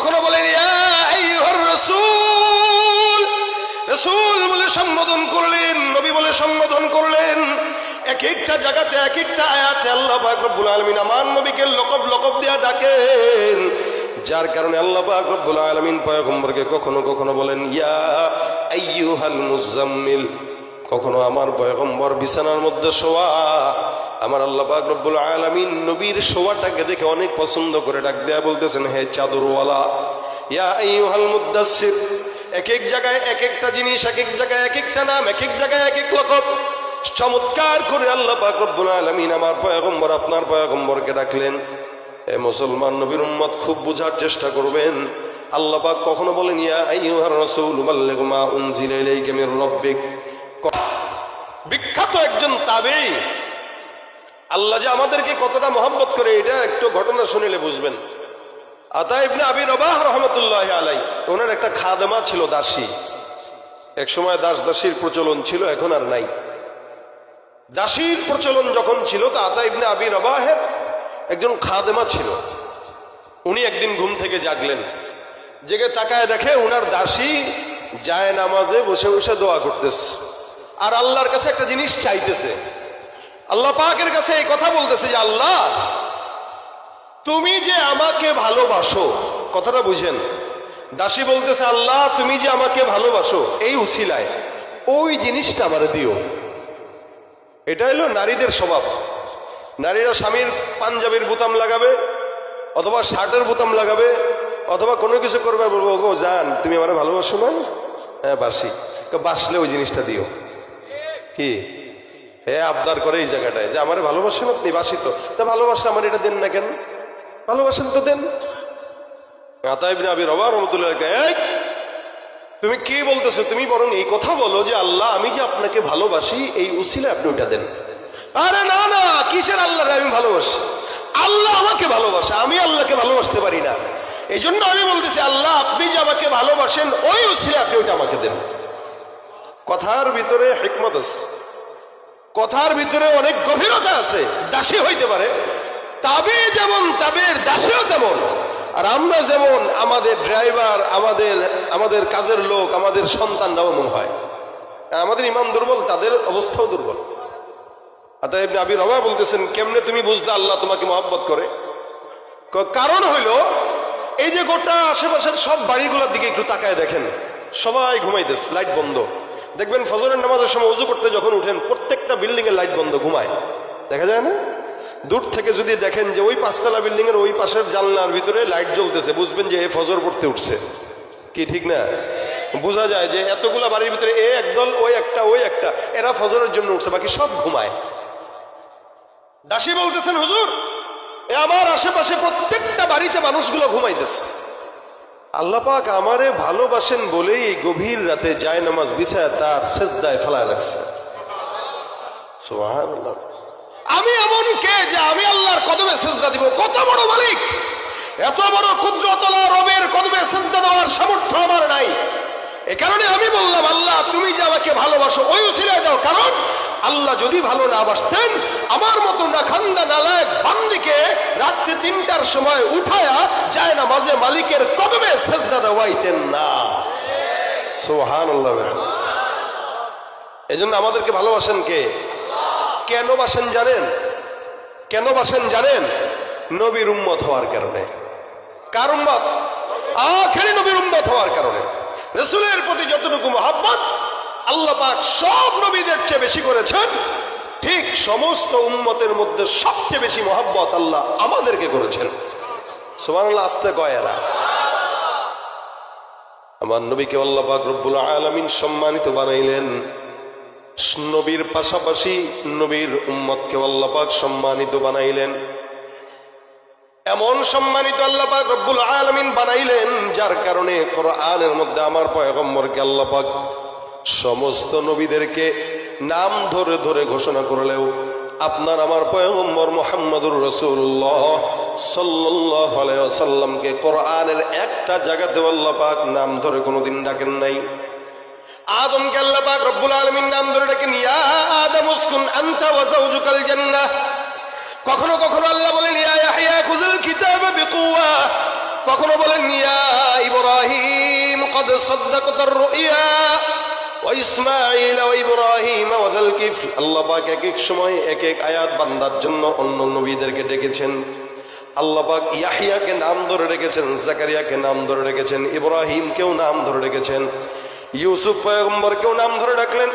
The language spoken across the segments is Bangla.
কখনো বলেন ইয়া আইয়ুহার রাসূল, রাসূল বলে সম্বোধন করলেন, নবী বলে সম্বোধন করলেন। এক একটা জায়গাতে এক একটা আয়াতে আল্লাহ পাক রব্বুল আলামিন আমার নবীকে লকব লকব দিয়া ডাকেন, যার কারণে আল্লাহ পাক রব্বুল আলামিন পয়গম্বরকে কখনো কখনো বলেন ইয়া আইয়ুহাল মুজাম্মিল, কখনো আমার পয়গম্বর বিছানার মধ্যে শোয়া। আমার আল্লাহ পাক রব্বুল আলামিন নবীর শোয়াটাকে দেখে অনেক পছন্দ করে ডাক দেয়া বলতেছেন হে চাদরওয়ালা। ইয়া আইয়ুহাল মুদাসসির, এক এক জায়গায় এক একটা জিনিস, এক এক জায়গায় এক একটা নাম, এক এক জায়গায় এক এক লকব। চমৎকার করে আল্লাহ পাক রব্বুল আলামিন আমার পয়গম্বর আপনার পয়গম্বরকে ডাকলেন। এ মুসলমান নবীর উম্মত খুব বোঝার চেষ্টা করবেন। আল্লাহ পাক কখনো বলেন ইয়া আইয়ুহার রাসূল বাল্লিগ মা উনজিলা ইলাইকা মির রাব্বিক। বিখ্যাত একজন তাবেঈ, আল্লাহ যে আমাদেরকে কতটা মহব্বত করে এটা একটু ঘটনা শুনিলে বুঝবেন। আতা ইবনে আবি রবাহ রাহমাতুল্লাহি আলাইহি, ওনার একটা খাদেমা ছিল, দাসী। এক সময় দাস দাসীর প্রচলন ছিল, এখন আর নাই। দাসীর প্রচলন যখন ছিল তো আতা ইবনে আবি রবাহের একজন খাদেমা ছিল। উনি একদিন ঘুম থেকে জাগলেন, জেগে তাকায় দেখে উনার দাসী যায় নামাজে বসে বসে দোয়া করতেছে আর আল্লাহর কাছে একটা জিনিস চাইতেছে। আল্লাহ পাকের কাছে এই কথা বলতেছে যে আল্লাহ তুমি যে আমাকে ভালোবাসো, কথাটা বুঝেন। দাসী বলতেছে আল্লাহ তুমি যে আমাকে ভালোবাসো এই উসিলায় ওই জিনিসটা আমারে দিও। এটা হলো নারীদের স্বভাব। নারীরা স্বামীর পাঞ্জাবির বোতাম লাগাবে অথবা শার্টের বোতাম লাগাবে অথবা কোনো কিছু করবে, বলবো গো জান তুমি আমারে ভালোবাসো না? হ্যাঁ বাসি। বাসলে ওই জিনিসটা দিও। কি হে আবদার করে এই জায়গাটায় যে আমারে ভালোবাসেন আপনি? বাসি তো, তা ভালোবাসলে আমার এটা দেন না কেন? ভালোবাসেন তো দেন। আতা ইবনে আবি রবাহ রাহমাতুল্লাহি আলাইহি, তুমি কি বলতেছো? তুমি বরং এই কথা বলো যে আল্লাহ আমি যে আপনাকে ভালোবাসি এই উসিলায় আপনি ওইটা দেন। আরে না না, কিসের আল্লাহরে আমি ভালোবাসি? আল্লাহ আমাকে ভালোবাসে, আমি আল্লাহকে ভালোবাসতে পারি না। এই জন্য আমি বলতেছি আল্লাহ আপনি যে আমাকে ভালোবাসেন ওই উসিলায় আপনি ওইটা আমাকে দেন। কথার ভিতরে হিকমত আছে, কথার ভিতরে অনেক গভীরতা আছে। দাসী হইতে পারে, তাবে যেমন তাবের দাসীও তেমন। আর আমরা যেমন আমাদের ড্রাইভার, আমাদের কাজের লোক, আমাদের সন্তানরাও মনে হয়। আমাদের ইমান দুর্বল, তাদের অবস্থাও দুর্বল। আতা ইবনে আবি রবাহ বলতেছেন কেমনে তুমি বুঝলে আল্লাহ তোমাকে মহব্বত করে? কারণ হইল এই যে গোটা আশেপাশের সব বাড়িগুলোর দিকে একটু তাকায় দেখেন, সবাই ঘুমাইতেছে, লাইট বন্ধ। দেখবেন ফজরের নামাজের সময় ওযু করতে যখন উঠেন প্রত্যেকটা বিল্ডিং এর লাইট বন্ধ, ঘুমায়। দেখা যায় না? দূর থেকে যদি দেখেন যে ওই পাঁচতলা বিল্ডিং এর ওই পাশের জানলার ভিতরে লাইট জ্বলতেছে, বুঝবেন যে এ ফজর পড়তে উঠছে। কি ঠিক না? বোঝা যায় যে এতগুলা বাড়ির ভিতরে এ একদল, ওই একটা, ওই একটা, এরা ফজরের জন্য উঠছে, বাকি সব ঘুমায়। দাসী বলতেছেন হুজুর এ আমার আশেপাশে প্রত্যেকটা বাড়িতে মানুষগুলো ঘুমাইতেছে। আল্লাহ পাক আমারে ভালোবাসেন বলেই এই গভীর রাতে যায় নামাজ বিছায় তার সেজদায় ফেলায় রাখছে। সুবহানাল্লাহ। আমি এমন কে যে আমি আল্লাহর কদমে সেজদা দিব? কত বড় মালিক! এত বড় কুদরতওয়ালা রবের কদমে সেজদা দেওয়ার সামর্থ্য আমার নাই। এই কারণে আমি বললাম আল্লাহ তুমি যে আমাকে ভালোবাসো ওই উসিলায় দাও। কারণ আল্লাহ যদি ভালো না বাসতেন আমার মতো না খান্দা নালায়েক বান্দিকে রাত্রি ৩টার সময় উঠায়া যায় না মাঝে মালিকের কদমে সেজদা দেওয়াইতেন না। সুবহানাল্লাহ। এই জন্য আমাদেরকে ভালোবাসেন কে? কেন বাসেন জানেন? কেন বাসেন জানেন? নবীর উম্মত হওয়ার কারণে। কার উম্মত? আখেরি নবীর উম্মত হওয়ার কারণে। রাসূলের প্রতি যতটুকু মহব্বত আল্লাহ পাক সব নবীদের চেয়ে বেশি করেছেন, ঠিক সমস্ত উম্মতের মধ্যে সবচেয়ে বেশি মহব্বত আল্লাহ আমাদেরকে করেছেন। সুবহানাল্লাহ। আস্তে কয় এরা। আমার নবীকে আল্লাহ পাক রব্বুল আলামিন সম্মানিত বানাইলেন। নবীর পাশাপাশি নবীর উম্মতকে আল্লাহ পাক সম্মানিত বানাইলেন। এমন সম্মানিত আল্লাহ পাক রব্বুল আলামিন বানাইলেন যার কারণে কোরআনের মধ্যে আমার পয়গম্বরকে আল্লাহ পাক সমস্ত নবীদেরকে নাম ধরে ধরে ঘোষণা করলেও আপনার আমার পয়গম্বর মুহাম্মদুর রাসূলুল্লাহ সাল্লাল্লাহু আলাইহি ওয়াসাল্লামকে কোরআনের একটা জায়গাতে আল্লাহ পাক নাম ধরে কোনোদিন ডাকেন নাই। আদমকে আল্লাহ পাক রব্বুল আলামিন নাম ধরে ডাকেন ইয়া আদম উসকুন আনতা ওয়া যাওজুকাল জান্নাহ। কখনো কখনো আল্লাহ বলেন ইয়া ইয়াহইয়া খুযুল কিতাবা বিকুওয়া, কখনো বলেন ইয়া قد صدقت الرؤيا وإسماعيل وإبراهيم وذا الكفل। আল্লাহ পাক এক এক সময় এক এক আয়াত বান্দার জন্য অন্য নবীদেরকে ডেকেছেন। আল্লাহ পাক ইয়াহইয়াকে নাম ধরে রেখেছেন, জাকারিয়াকে নাম ধরে রেখেছেন, ইব্রাহিমকেও নাম ধরে রেখেছেন, ইউসুফ পয়গম্বরকেও নাম ধরে ডাকলেন,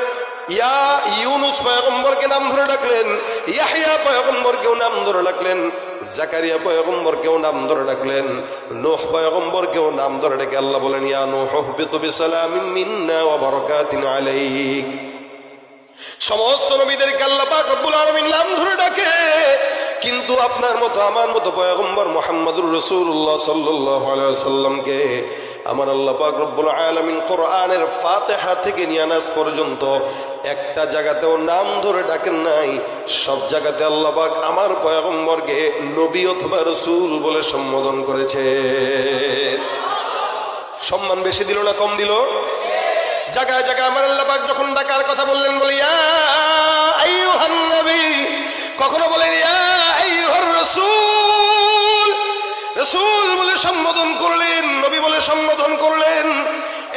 ইউনুস পয়গম্বরকে নাম ধরে ডাকলেন, ইয়াহইয়া পয়গম্বরকেও নাম ধরে ডাকলেন, জাকারিয়া পয়গম্বরকেও নাম ধরে ডাকলেন, নূহ পয়গম্বরকেও নাম ধরে ডেকে আল্লাহ বলেন ইয়া নূহ ইহবিত বিসালামিন মিন্না ওয়া বারাকাতিন আলাইক। সমস্ত নবীদেরকে আল্লাহ পাক রব্বুল আলামিন নাম ধরে ডাকে, কিন্তু আপনার মতো আমার মতো পয়গম্বর মুহাম্মদুর রাসূলুল্লাহ সাল্লাল্লাহু আলাইহি ওয়াসাল্লামকে আমার আল্লাহ পাক রব্বুল আলামিন কোরআনের ফাতিহা থেকে নিয়ে নাস পর্যন্ত একটা জায়গাতেও নাম ধরে ডাকেন নাই। সব জায়গাতে আল্লাহ পাক আমার পয়গম্বরকে নবী অথবা রাসূল বলে সম্বোধন করেছে। সম্মান বেশি দিল না কম দিল? জায়গায় জায়গায় আমার আল্লাহ পাক যখন ডাকার কথা বললেন বলি ইয়া আইয়ুহান নবী, কখনো বলেন ইয়া আইয়ুহার রাসূল, রাসূল বলে সম্বোধন করলেন, নবী বলে সম্বোধন করলেন।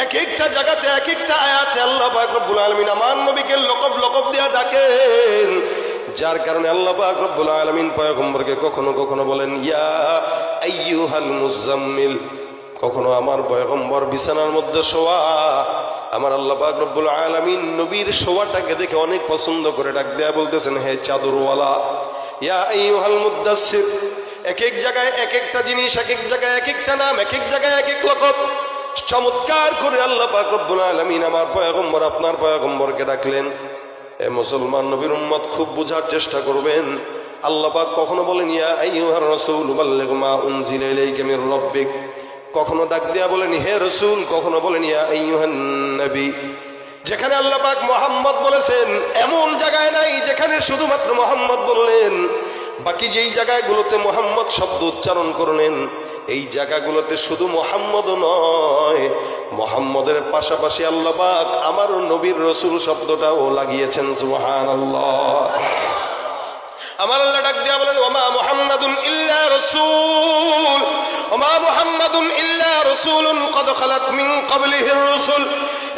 এক একটা জায়গাতে এক একটা আয়াতে আল্লাহ পাক রব্বুল আলামিন আমার নবীকে লকব দিয়ে ডাকেন, যার কারণে আল্লাহ পাক রব্বুল আলামিন পয়গম্বরকে কখনো কখনো বলেন ইয়া আইয়ুহাল মুজাম্মিল, কখনো আমার পয়গম্বর বিছানার মধ্যে শোয়া, আমার আল্লাহ পাক রব্বুল আলামিন নবীর শোয়াটাকে দেখে অনেক পছন্দ করে ডাক দেয়া বলতেছেন হে চাদরওয়ালা। ইয়া আইয়ুহাল মুদাসসির, এক এক জায়গায় এক একটা জিনিস, এক এক জায়গায় এক একটা নাম, এক এক জায়গায় এক এক লকব চমৎকার করে আল্লাহ পাক রব্বুল আলামিন আমার পয়গম্বর আপনার পয়গম্বরকে ডাকলেন। এ মুসলমান নবীর উম্মত খুব বুঝার চেষ্টা করবেন। আল্লাহ পাক কখনো বলেন ইয়া আইয়ুহার রাসূল বাল্লিগ মা উনজিলা ইলাইকা মির রাব্বিক, কখনো ডাক দিয়া বলেন হে রাসূল, কখনো বলেন ইয়া আইয়ুহান নবী। যেখানে আল্লাহ পাক মুহাম্মদ বলেছেন এমন জায়গায় নাই যেখানে শুধুমাত্র মুহাম্মদ বললেন, বাকি যেই জায়গাগুলোতে মুহাম্মদ শব্দ উচ্চারণ করলেন এই জায়গাগুলোতে শুধু মুহাম্মদ নয়, মুহাম্মদের পাশাপাশি আল্লাহ পাক আমার নবীর রাসূল শব্দটাও লাগিয়েছেন। সুবহানাল্লাহ। আমার আল্লাহ ডাক দিয়া বলেন ওমা মুহাম্মাদুন ইল্লা রাসূল, ওমা মুহাম্মাদুন ইল্লা রাসূলুন ক্বাদ খালাত মিন ক্বাবলিহির রাসূল।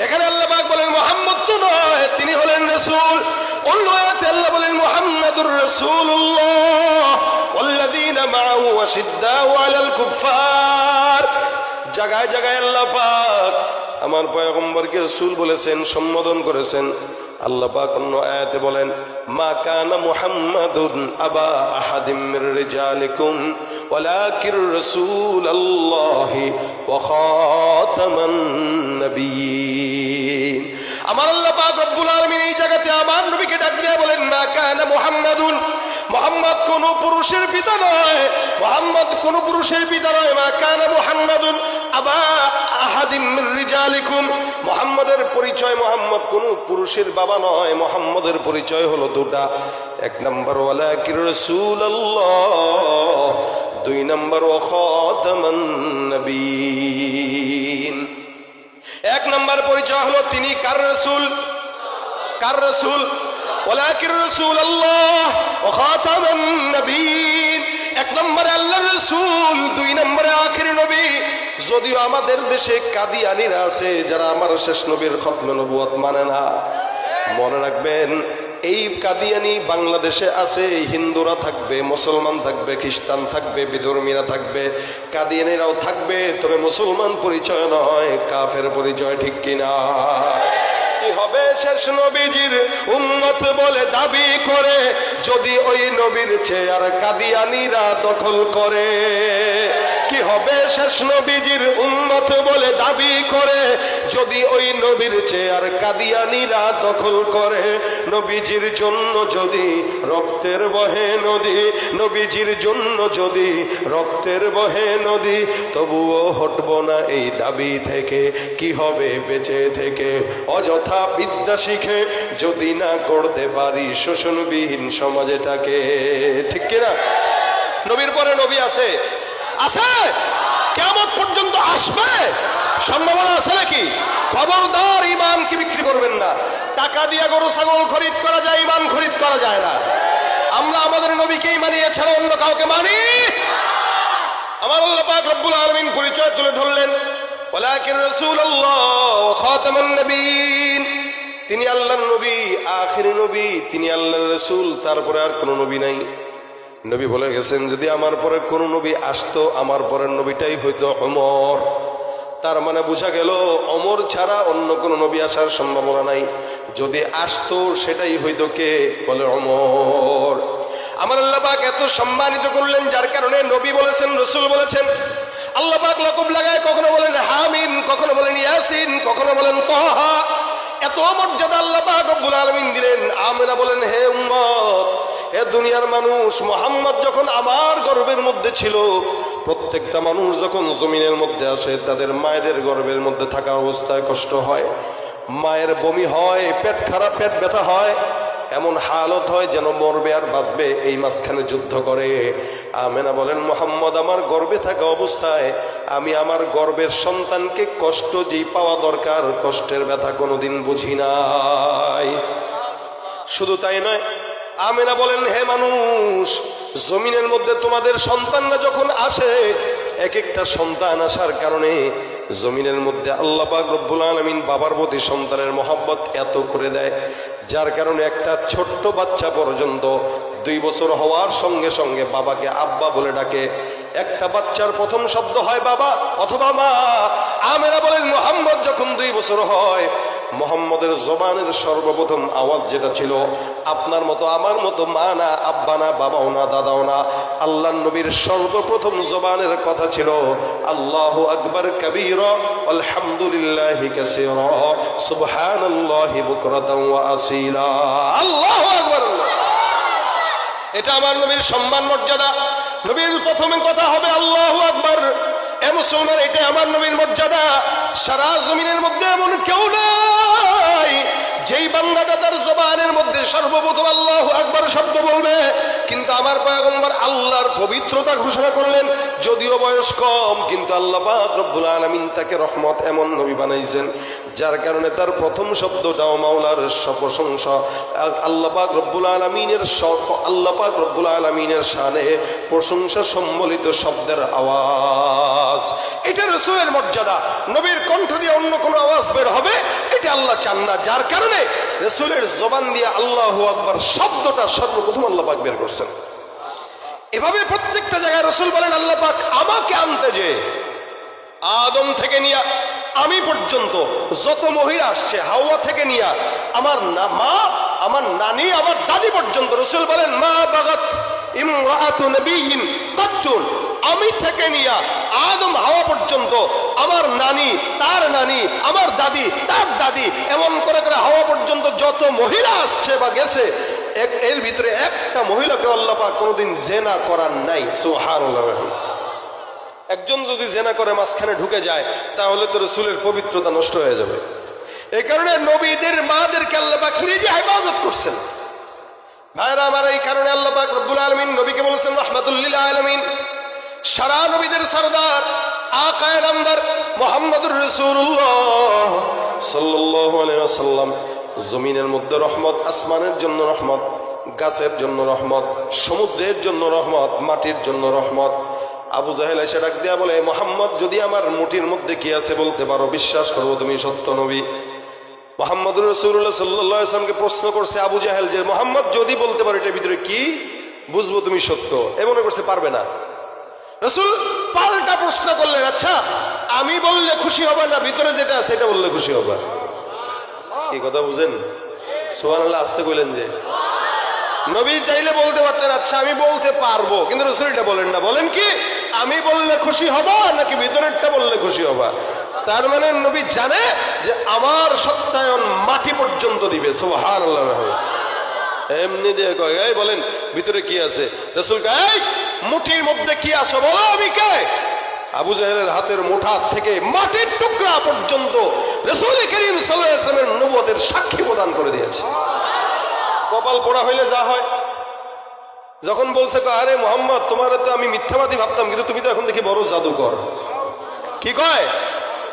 এখানে আল্লাহ পাক বলেন মুহাম্মদ তো নয়, তিনি হলেন রাসূল। অন্য আয়াতে আল্লাহ বলেন মুহাম্মাদুর রাসূলুল্লাহ ওয়াল্লাযীনা মাআহু আশিদ্দাউ আলাল কুফফার। জায়গায় জায়গায় আল্লাহ পাক আমার পয়গম্বরকে রাসূল বলেছেন, সম্বোধন করেছেন। আল্লাহ পাক অন্য আয়াতে বলেন মা কানা মুহাম্মাদুন আবা আহাদিম মির রিজালিকুম ওয়ালাকির রাসূলুল্লাহি ওয়া খাতামান নবিয়্যিন। আমার আল্লাহ পাক রব্বুল আলামিন এই জায়গাতে আমার নবীকে ডাক দিয়ে বলেন মা কানা মুহাম্মাদুন, মুহাম্মদ কোন পুরুষের পিতা নয়, মুহাম্মদ কোন পুরুষের পিতা নয়। মা কানা মুহাম্মাদুন আবা আহাদিম মির রিজালিকুম, মুহাম্মদের পরিচয় মুহাম্মদ কোন পুরুষের বাবা নয়, মুহাম্মদের পরিচয় হলো দুটা। এক নম্বর ওয়ালাকির রাসূলুল্লাহ, দুই নম্বর ওয়া খাতামান নবিয়্যিন। এক নম্বর পরিচয় হলো তিনি কার রাসূল, কার রাসূল? ওয়ালাকির রাসূলুল্লাহ ওয়া খাতামান নবিয়্যিন। এক নম্বরে আল্লাহর রাসূল, দুই নম্বরে আখির নবী। যদিও আমাদের দেশে কাদিয়ানীরা আছে যারা আমার শেষ নবীর খতমে নবুয়ত মানে না, মনে রাখবেন এই কাদিয়ানী বাংলাদেশে আছে, হিন্দুরা থাকবে, মুসলমান থাকবে, খ্রিস্টান থাকবে, বিধর্মীরা থাকবে, কাদিয়ানীরাও থাকবে, তবে মুসলমান পরিচয় নয়, কাফের পরিচয়, ঠিক কিনা? কি হবে শেষ নবীজির উম্মত বলে দাবি করে যদি ওই নবীর চেয়ার কাদিয়ানীরা দখল করে? কি হবে শেষ নবীজির উম্মত বলে দাবি করে যদি ওই নবীর চেয়ার কাদিয়ানীরা দখল করে? নবীজির জন্য যদি রক্তের বহে নদী, নবীজির জন্য যদি রক্তের বহে নদী, তবুও হটব না এই দাবি থেকে। কি হবে বেঁচে থেকে অযথা বিদ্যা শিখে যদি না করতে পারি শোষণবিহীন সমাজটাকে, ঠিক কিনা? নবীর পরে নবী আছে, আছে, কিয়ামত পর্যন্ত আসবে, সম্ভাবনা আছে নাকি? খবরদার ঈমান কি বিক্রি করবেন না। টাকা দিয়ে গরু ছাগল খরিদ করা যায়, ঈমান খরিদ করা যায় না। আমরা আমাদের নবীকেই মানি, এছাড়া অন্য কাউকে মানি। আমার আল্লাহ পাক রব্বুল আলামিন পরিচয় তুলে ধরলেন ওয়ালাকিন রাসূলুল্লাহ ওয়া খাতামুন নবিয়্যিন, তিনি আল্লাহর নবী, আখির নবী, তিনি আল্লাহর রাসূল, তারপরে আর কোন নবী নাই। নবী বলে গেছেন যদি আমার পরে কোন নবী আসতো, আমার পরের নবীটাই হয়তো ওমর। তার মানে বোঝা গেল ওমর ছাড়া অন্য কোন নবী আসার সম্ভাবনা নাই। যদি আসতো সেটাই হয়তো কে, বলে ওমর। আমার আল্লাহ পাক এত সম্মানিত করলেন, যার কারণে নবী বলেছেন, রাসূল বলেছেন। আল্লাহ পাক লকব লাগায়, কখনো বলেন হামিম, কখনো বলেন ইয়াসিন, কখনো বলেন তাহা। এত মর্যাদা আল্লাহ পাক রব্বুল আলামিন দিলেন। আমিনা বলেন, হে উম্মত, হে দুনিয়ার মানুষ, মুহাম্মদ যখন আমার গর্ভের মধ্যে ছিল, প্রত্যেকটা মানুষ যখন জমিনের মধ্যে আসে তাদের মায়েদের গর্ভের মধ্যে থাকা অবস্থায় কষ্ট হয়, মায়ের বমি হয়, পেট খারাপ, পেট ব্যথা হয়, এমন হালত হয় যেন মরবে আর বাঁচবে, এই মাঝখানে যুদ্ধ করে। আমেনা বলেন, মুহাম্মদ আমার গর্ভে থাকা অবস্থায় আমি আমার গর্ভের সন্তানকে কষ্ট যেই পাওয়া দরকার, কষ্টের ব্যথা কোনোদিন বুঝি নাই। শুধু তাই নয়, আমেনা বলেন, হে মানুষ, জমিনের মধ্যে তোমাদের সন্তানরা যখন আসে, এক একটা সন্তান আসার কারণে জমিনের মধ্যে আল্লাহ পাক রব্বুল আলামিন বাবার প্রতি সন্তানের মহব্বত এত করে দেয়, যার কারণে একটা ছোট্ট বাচ্চা পর্যন্ত 2 বছর হওয়ার সঙ্গে সঙ্গে বাবাকে আব্বা বলে ডাকে। একটা বাচ্চার প্রথম শব্দ হয় বাবা অথবা মা। আমেনা বলেন, মুহাম্মদ যখন 2 বছর হয়, মুহাম্মদের জবানের সর্বপ্রথম আওয়াজ যেটা ছিল, আপনার মতো আমার মতো মা না, আব্বা না, বাবাও না, দাদাও না, আল্লাহর নবীর সর্বপ্রথম জবানের কথা ছিল আল্লাহু আকবার কাবীরা আলহামদুলিল্লাহি কাসীরা সুবহানাল্লাহি বুকরাতান ওয়া আসীলা। আল্লাহু আকবার। এটা আমার নবীর সম্মান মর্যাদা। নবীর প্রথমে কথা হবে আল্লাহু আকবার। এ মুসলমান, এটা আমার নবীর মর্যাদা। সারা জমিনের মধ্যে এমন কেউ নাই যেই বান্দাটা তার জবানের মধ্যে সর্বপ্রথম আল্লাহু আকবার শব্দ বলবে, কিন্তু আমার পয়গম্বর আল্লাহর পবিত্রতা ঘোষণা করলেন। যদিও বয়স কম, কিন্তু আল্লাহ পাক রব্বুল আলামিন তাকে রহমত এমন নবী বানাইছেন, যার কারণে তার প্রথম শব্দটাও মাওলার প্রশংসা। আল্লাহ পাক রব্বুল আলামিনের আল্লাহ পাক রব্বুল আলামিনের শানে প্রশংসা সম্বলিত শব্দের আওয়াজ। এটা রাসূলের মর্যাদা। নবীর কণ্ঠ দিয়ে অন্য কোনো আওয়াজ বের হবে এটা আল্লাহ চান না, যার কারণে রাসূলের জবান দিয়ে আল্লাহু আকবার শব্দটা সর্বপ্রথম আল্লাহ পাক বের করছেন। এভাবে প্রত্যেকটা জায়গায় রাসূল বলেন, আল্লাহ পাক আমাকে আনতে যে আদম থেকে নিয়ে আমি পর্যন্ত যত মহিলা আসছে, হাওয়া থেকে নিয়ে আমার মা, আমার নানি, আমার দাদি পর্যন্ত, রাসূল বলেন মা বাগাত ইমরাআতু নবিয়্যিন কাত্তুন, আমি থেকে নিয়ে আদম হাওয়া পর্যন্ত, আমার নানি, তার নানি, আমার দাদি, তার দাদি, এমন করে করে হাওয়া পর্যন্ত যত মহিলা আসছে বা গেছে, এর ভিতরে একটা মহিলাকে আল্লাহ পাক কোনোদিন জিনা করার নাই। সুবহানাল্লাহ। একজন যদি জিনা করে মাঝখানে ঢুকে যায়, তাহলে তো রাসূলের পবিত্রতা নষ্ট হয়ে যাবে। এই কারণে নবীদের মাদেরকে আল্লাহ পাক নিজে হেফাজত করছেন। ভাইরা আমার, এই কারণে আল্লাহ পাক রব্বুল আলামিন নবীকে বলেছেন রাহমাতুল লিল আলামিন। সারা নবীদের সরদার, আকায়ে নামদার মুহাম্মদুর রাসূলুল্লাহ সাল্লাল্লাহু আলাইহি ওয়াসাল্লাম জমিনের মধ্যে রহমত, আসমানের জন্য রহমত, গাছের জন্য রহমত, সমুদ্রের জন্য রহমত, মাটির জন্য রহমত। আবু জাহেল এসে ডাক দেয়া বলে, মুহাম্মদ যদি আমার মুঠির মধ্যে কি আছে বলতে পারো, বিশ্বাস করবো তুমি সত্য নবী। মুহাম্মদুর রাসূলুল্লাহ সাল্লাল্লাহু আলাইহি ওয়াসাল্লামকে প্রশ্ন করছে আবু জাহেল যে, মুহাম্মদ যদি বলতে পারো এটার ভিতরে কি, বুঝবো তুমি সত্য। এ মনে করছে পারবে না। রাসূল পাল্টা প্রশ্ন করলেন, আচ্ছা আমি বললে খুশি হবে না, ভিতরে যেটা আছে এটা বললে খুশি হবে? কি কথা বুঝেন? সুবহানাল্লাহ। আসতে কইলেন যে নবী চাইলে বলতে পারতেন আচ্ছা আমি বলতে পারবো, কিন্তু রাসূল এটা বলেন না। বলেন কি, আমি বললে খুশি হবা নাকি ভিতরেরটা বললে খুশি হবা? তার মানে নবী জানে যে আমার সত্যায়ন মাটি পর্যন্ত দিবে। সুবহানাল্লাহ। এমনি দিয়ে কয়, এই বলেন ভিতরে কি আছে? রাসূল কয়, এই মুঠির মধ্যে কি আছে বলো, আমি কে? আবু জাহেলের হাতের মুঠা থেকে মাটির টুকরা পর্যন্ত রাসূল করিম সাল্লাল্লাহু আলাইহি ওয়াসাল্লামের নবুয়তের সাক্ষী প্রদান করে দিয়েছে। কপাল পোড়া হইলে যা হয়, যখন বলছে আরে মুহাম্মদ তোমার তো আমি মিথ্যাবাদী ভাবতাম, কিন্তু তুমি তো এখন দেখি বড় জাদুকর। কি কয়,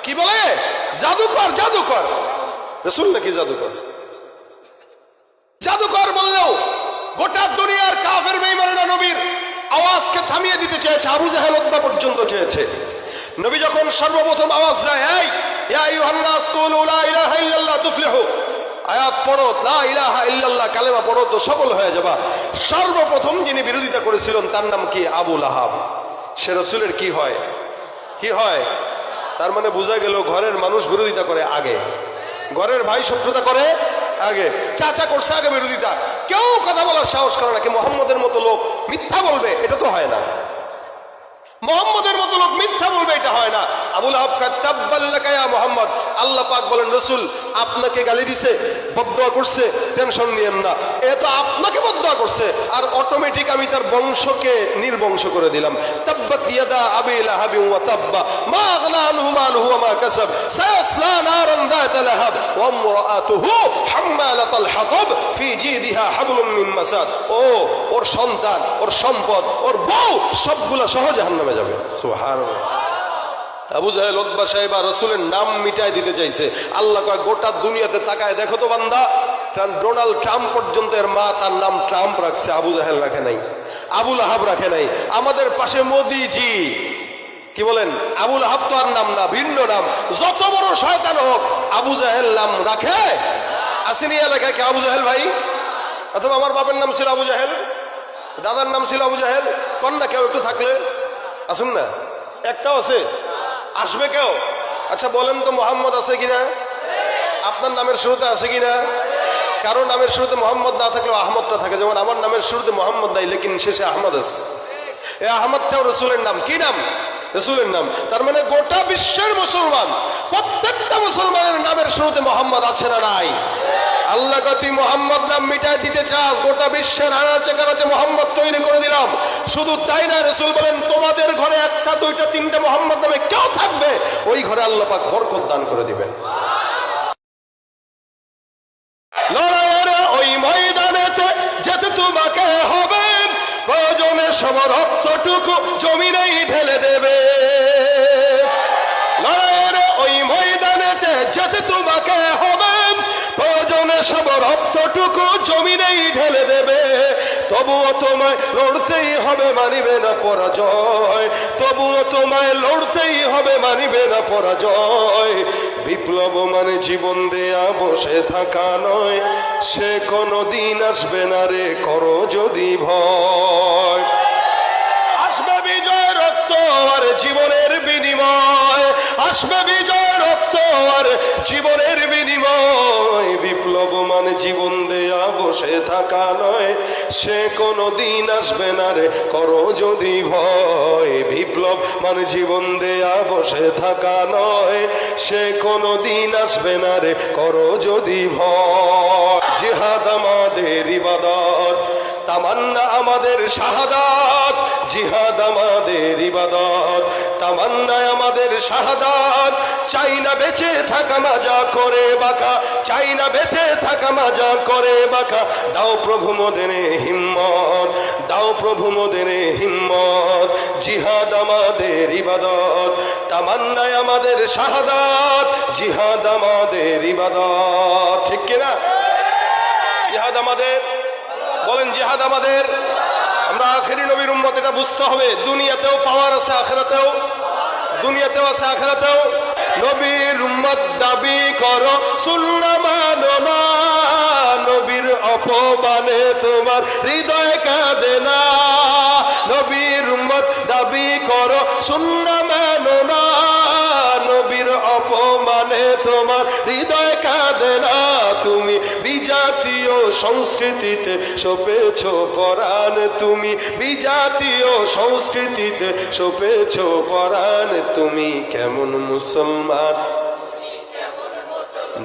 কি বলে? জাদুকর। জাদুকর রাসূল নাকি জাদুকর? জাদুকর বললেও গোটা দুনিয়ার কাফের বেঈমানেরা নবীর আওয়াজকে থামিয়ে দিতে চেয়েছে, আবু জাহেল উতবা পর্যন্ত চেয়েছে। নবী যখন সর্বপ্রথম আওয়াজ দেয়, এই ইয়া আইয়ুহান নাস কুলু লা ইলাহা ইল্লাল্লাহ তুফলিহু, আয়াত পড়ো, লা ইলাহা ইল্লাল্লাহ কালেমা পড়ো তো সফল হয়ে যাবা, সর্বপ্রথম যিনি বিরোধিতা করেছিলেন তার নাম কি? আবু লাহাব। সে রাসূলের কি হয়? কি হয়? তার মানে বোঝা গেল ঘরের মানুষ বিরোধিতা করে আগে, ঘরের ভাই শত্রুতা করে আগে, চাচা করছে আগে বিরোধিতা। কেউ কথা বলার সাহস করে না। কি মোহাম্মদের মতো লোক মিথ্যা বলবে? এটা তো হয় না। মোহাম্মদের মতো লোক মিথ্যা বলবে, এটা হয় না। আবু লাহাব কা তাব্বাল্লাকা ইয়া মুহাম্মদ, আল্লাহ পাক বলেন রাসূল আপনাকে গালি দিছে, বদদুয়া করছে, টেনশন নিয়েন না, এ তো আপনাকে বদদুয়া করছে, আর অটোমেটিক আমি তার বংশকে নির্বংশ করে দিলাম। তাব্বাত ইয়াদা আবি লাহাবি ওয়া তাব্বা মা আগনা আনহু মালুহু ওয়া মা কাসাব সায়াসলা নারান যাতা লাহাব ওয়া ইমরাআতুহু হাম্মালাতাল হাতাব ফি জিদিহা হাবলুম মিন মাসাদ। ও ওর সন্তান, ওর সম্পদ, ওর বউ সবগুলা সহ জাহান্নামে যাবে। সুবহানাল্লাহ। আবু জাহেল উতবা সাহেব রাসূলের নাম মিটাই দিতে চাইছে। আল্লাহ কয় গোটা দুনিয়াতে তাকায় দেখো তো বান্দা, ডোনাল্ড ট্রাম্প পর্যন্ত এর মা তার নাম ট্রাম্প রাখছে, আবু জাহেল রাখে নাই, আবু লাহাব রাখে নাই। আমাদের পাশে মোদিজি, কি বলেন? আবু লাহাব তো আর নাম না, ভিন্ন নাম। যত বড় শয়তান হোক আবু জাহেল নাম রাখে? আসেনি এলাকায় কে আবু জাহেল ভাই? অথবা আমার বাপের নাম ছিল আবু জাহেল, দাদার নাম ছিল আবু জাহেল, কন্যা কেউ একটু থাকলে আসুন না, একটাও আছে? আসবে কেউ? আচ্ছা বলেন তো মোহাম্মদ আছে কিনা? আপনার নামের শুরুতে আছে কিনা? কারণ নামের শুরুতে মোহাম্মদ না থাকলেও আহমদটা থাকে, যেমন আমার নামের শুরুতে মোহাম্মদ নাই লেকিন শেষে আহমদ আছে। এই আহমদটাও রসুলের নাম। কি নাম? রসুলের নাম। তার মানে গোটা বিশ্বের মুসলমান, প্রত্যেকটা মুসলমানের নামের শুরুতে মোহাম্মদ আছে না নাই? আল্লাহ কতি মোহাম্মদ নাম মিটাই দিতে চাস, গোটা বিশ্বের আনাচে কানাচে মোহাম্মদ তৈরি করে দিলাম। শুধু তাই না, রাসূল বলেন তোমাদের ঘরে একটা দুইটা তিনটা মোহাম্মদ নামে কেউ থাকবে, ওই ঘরে আল্লাহ পাক বরকত দান করে দিবেন। লড়াইয়ের ওই ময়দানেতে যেতে তোমাকে হবে, প্রয়োজনে সব রক্তটুকু জমিনেই ঢেলে দেবে। লড়াইয়ের ওই ময়দানেতে যেতে তোমাকে হবে, প্রয়োজনে সব রক্তটুকু জমিনেই ঢেলে দেবে। তবুও তোমায় লড়তেই হবে, মানিবে না পরাজয়। তবুও তোমায় লড়তেই হবে, মানিবে না পরাজয়। বিপ্লব মানে জীবন দেয়া বসে থাকা নয়, সে কোনো দিন আসবে না রে করো যদি ভয়। আসবে বিজয় রক্ত আর জীবনের বিনিময়, আসবে বিজয় রক্ত আর জীবনের বিনিময়। বিপ্লব মানে জীবন দেয়া বসে থাকা নয়, সে কোনো দিন আসবে না রে করো যদি ভয়। বিপ্লব মানে জীবন দেয়া বসে থাকা নয়, সে কোনো দিন আসবে না রে করো যদি ভয়। জিহাদ আমাদের ইবাদত, তামান্না আমাদের শাহাদাত। জিহাদ আমাদের ইবাদত, তামান্না আমাদের শাহাদাত। চাই না বেঁচে থাকা মাজা করে বাঁকা, চাই না বেঁচে থাকা মাজা করে বাঁকা। দাও প্রভু মোদেরে হিম্মত, দাও প্রভু মোদেরে হিম্মত। জিহাদ আমাদের ইবাদত, তামান্না আমাদের শাহাদাত। জিহাদ আমাদের ইবাদত, ঠিক কিনা? জিহাদ আমাদের, বলেন জিহাদ আমাদের। আমরা আখেরি নবীর উম্মত, এটা বুঝতে হবে। দুনিয়াতেও পাওয়ার আছে, আখিরাতেও, দুনিয়াতেও আছে আখিরাতেও। নবীর উম্মত দাবি করো, সুন্নাহ মানো না। নবীর অপমানে তোমার হৃদয় কাঁদে না। নবীর উম্মত দাবি করো, সুন্নাহ মানো না। নবীর অপমানে তোমার হৃদয় কাঁদে না। তুমি বিজাতীয় সংস্কৃতিতে সপেছ পরাণ, তুমি বিজাতীয় সংস্কৃতিতে সপেছ পরাণ। তুমি কেমন মুসলমান,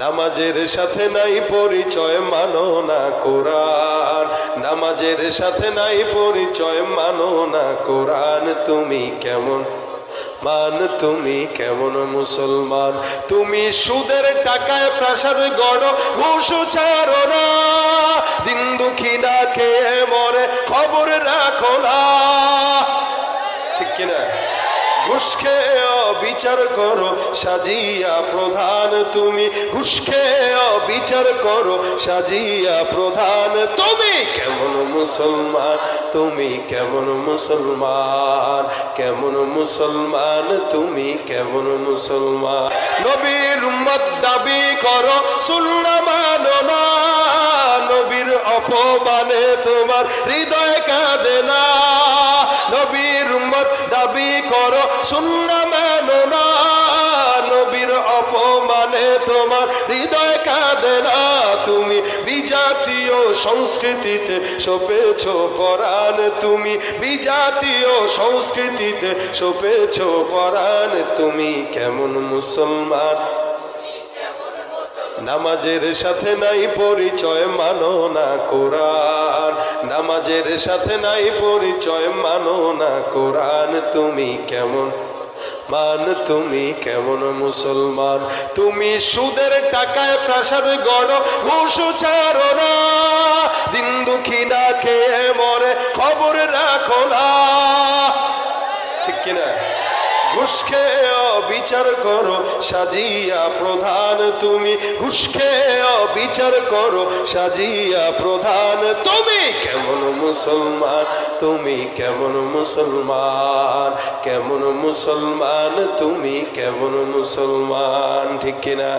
নামাজের সাথে নাই পরিচয়, মানো না কোরআন। নামাজের সাথে নাই পরিচয়, মানো না কোরআন। তুমি কেমন মান, তুমি কেমন মুসলমান। তুমি সুদের টাকায় প্রাসাদ গড়ো, ঘুষ ছাড়ো না। দিন দুঃখী না খেয়ে মরে খবর রাখো না, ঠিক কিনা? ঘুষ খেয়ে বিচার করো সাজিয়া প্রধান তুমি, ঘুষ খেয়ে বিচার করো সাজিয়া প্রধান তুমি। কেমন মুসলমান তুমি, কেমন মুসলমান, কেমন মুসলমান তুমি, কেমন মুসলমান। নবীর উম্মত দাবি করো সুন্নাহ মানো না, নবীর অপমানে তোমার হৃদয় কাঁদে না। নবীর উম্মত দাবি করো সুন্নাহ মানো না, নবীর অপমানে তোমার হৃদয় কাঁদে না। তুমি বিজাতীয় সংস্কৃতিতে সপেছ পরাণ, তুমি বিজাতীয় সংস্কৃতিতে সপেছ পরাণ। তুমি কেমন মুসলমান, নামাজের সাথে নাই পরিচয় মানো না কোরআন, নামাজের সাথে নাই পরিচয় মানো না কোরআন। তুমি কেমন মান, তুমি কেমন মুসলমান। তুমি সুদের টাকায় প্রাসাদ গড়ো, ঘুষ ছাড়ো না, দিন দুঃখী না খেয়ে মরে খবর রাখো না, ঠিক কিনা। ঘুষ খেয়ে বিচার করো সাজিয়া প্রধান তুমি, ঘুষ খেয়ে বিচার করো সাজিয়া প্রধান তুমি। কেমন মুসলমান তুমি, কেমন মুসলমান, কেমন মুসলমান তুমি, কেমন মুসলমান, ঠিক কিনা।